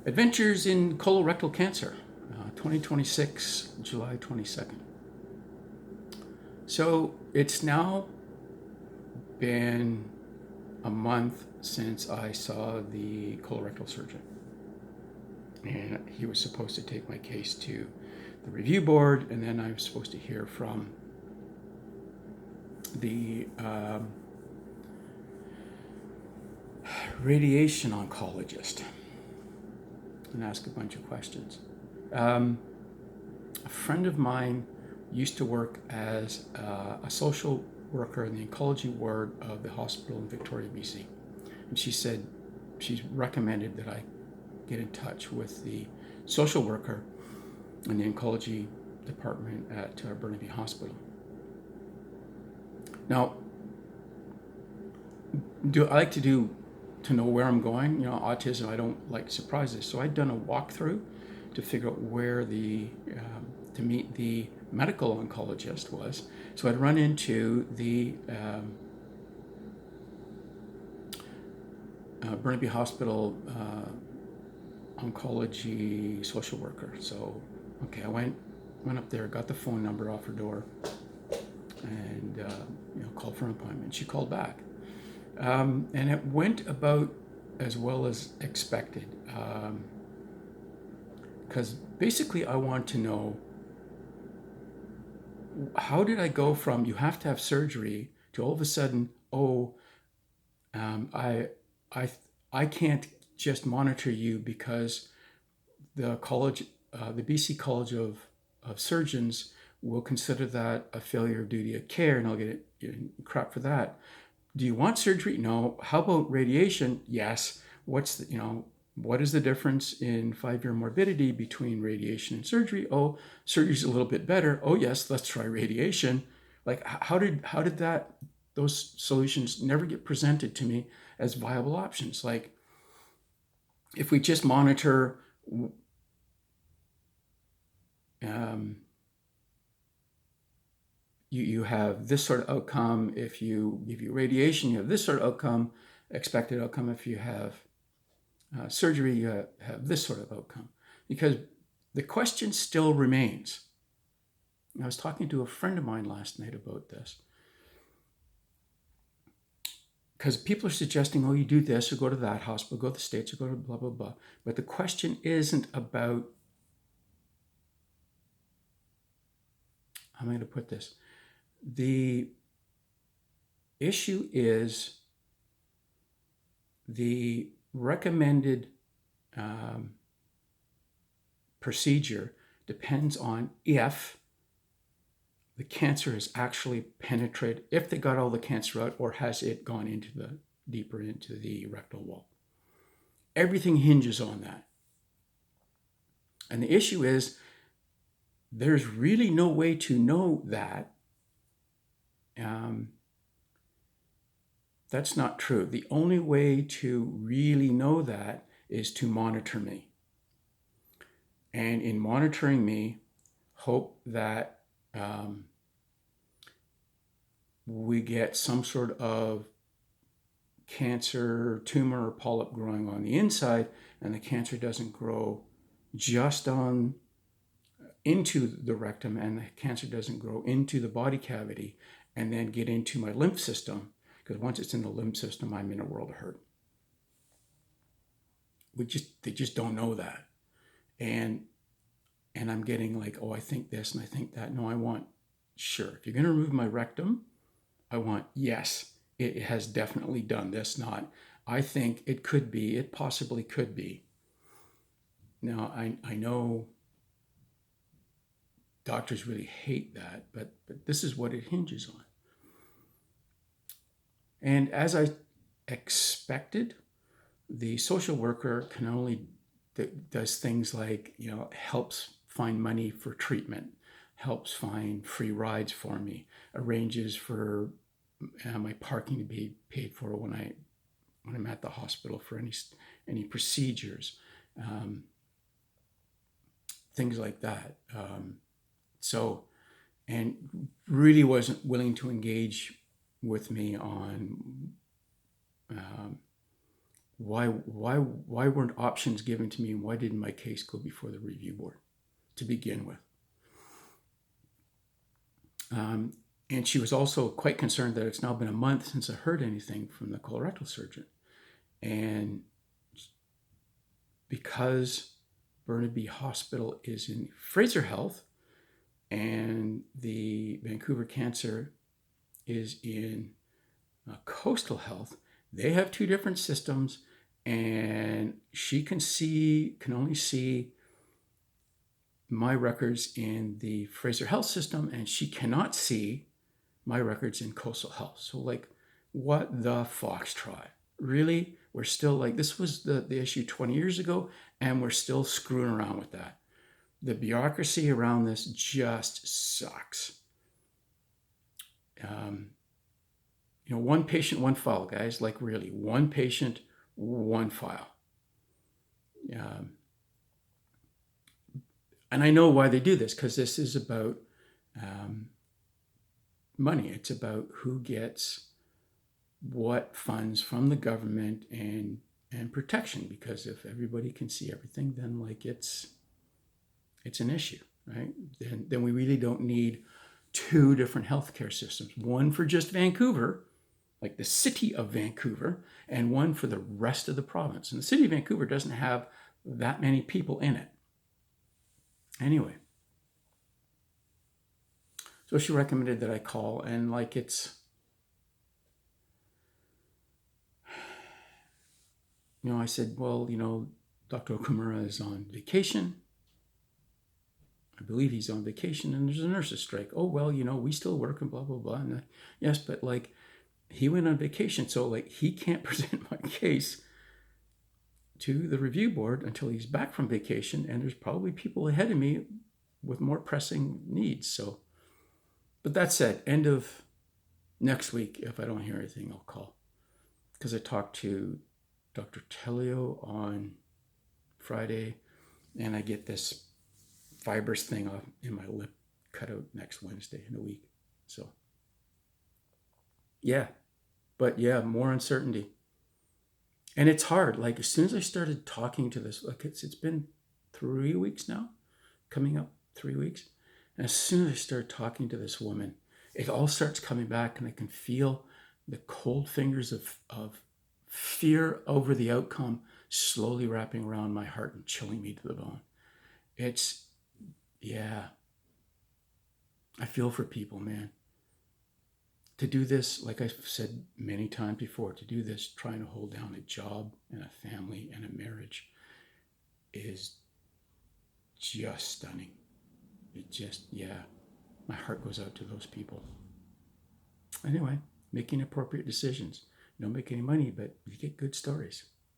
Adventures in Colorectal Cancer, 2026, July 22nd. So it's now been a month since I saw the colorectal surgeon. And he was supposed to take my case to the review board, and then I was supposed to hear from the radiation oncologist and ask a bunch of questions. A friend of mine used to work as a social worker in the oncology ward of the hospital in Victoria, BC. And she said she's recommended that I get in touch with the social worker in the oncology department at Burnaby Hospital. Now, I like to know where I'm going. You know, autism, I don't like surprises. So I'd done a walkthrough to figure out where to meet the medical oncologist was. So I'd run into the Burnaby Hospital oncology social worker. So, okay, I went up there, got the phone number off her door, and called for an appointment. She called back, and it went about as well as expected. Because basically, I want to know, how did I go from you have to have surgery to all of a sudden, I can't just monitor you because the college, the BC College of Surgeons will consider that a failure of duty of care, and I'll get crap for that. Do you want surgery? No. How about radiation? Yes. What is the difference in 5-year morbidity between radiation and surgery? Oh, surgery's a little bit better. Oh yes, let's try radiation. Like, how did those solutions never get presented to me as viable options? Like, if we just monitor you have this sort of outcome. If you give you radiation, you have this sort of outcome, expected outcome. If you have surgery, you have this sort of outcome. Because the question still remains. I was talking to a friend of mine last night about this. Because people are suggesting, you do this or go to that hospital, go to the States or go to blah, blah, blah. But the question isn't about, how am I going to put this? The issue is the recommended procedure depends on if the cancer has actually penetrated, if they got all the cancer out, or has it gone deeper into the rectal wall. Everything hinges on that. And the issue is, there's really no way to know that. That's not true. The only way to really know that is to monitor me. And in monitoring me, hope that we get some sort of cancer, tumor, or polyp growing on the inside, and the cancer doesn't grow just into the rectum, and the cancer doesn't grow into the body cavity and then get into my lymph system, because once it's in the lymph system, I'm in a world of hurt. They just don't know that. And I'm getting like, I think this and I think that. No, I want, sure, if you're going to remove my rectum, I want, yes, it has definitely done this, not, I think it could be, it possibly could be. Now, I know doctors really hate that, but this is what it hinges on. And as I expected, the social worker can only does things like, helps find money for treatment, helps find free rides for me, arranges for my parking to be paid for when I'm at the hospital for any procedures, things like that. And really wasn't willing to engage with me on why weren't options given to me, and why didn't my case go before the review board to begin with? And she was also quite concerned that it's now been a month since I heard anything from the colorectal surgeon. And because Burnaby Hospital is in Fraser Health and the Vancouver Cancer is in Coastal Health, they have two different systems, and she can only see my records in the Fraser Health system, and she cannot see my records in Coastal Health. So like, what the foxtrot? Really? We're still like, this was the issue 20 years ago, and we're still screwing around with that. The bureaucracy around this just sucks. One patient, one file, guys. Like really, one patient, one file. And I know why they do this, because this is about money. It's about who gets what funds from the government and protection. Because if everybody can see everything, then like it's an issue, right? Then we really don't need two different healthcare systems. One for just Vancouver, like the city of Vancouver, and one for the rest of the province. And the city of Vancouver doesn't have that many people in it. Anyway, so she recommended that I call, and like it's, I said, well, Dr. Okumura is on vacation. I believe he's on vacation, and there's a nurses' strike. Oh, well, we still work and blah, blah, blah. And yes, but like he went on vacation, so like he can't present my case to the review board until he's back from vacation, and there's probably people ahead of me with more pressing needs. So, but that said, end of next week, if I don't hear anything, I'll call. Because I talked to Dr. Telio on Friday, and I get this fibrous thing off in my lip cut out next Wednesday in a week. So, yeah. But yeah, more uncertainty. And it's hard. Like as soon as I started talking to this, like it's been 3 weeks now, coming up 3 weeks. And as soon as I started talking to this woman, it all starts coming back, and I can feel the cold fingers of fear over the outcome slowly wrapping around my heart and chilling me to the bone. Yeah. I feel for people, man. To do this, like I've said many times before, to do this, trying to hold down a job and a family and a marriage is just stunning. My heart goes out to those people. Anyway, making appropriate decisions. You don't make any money, but you get good stories.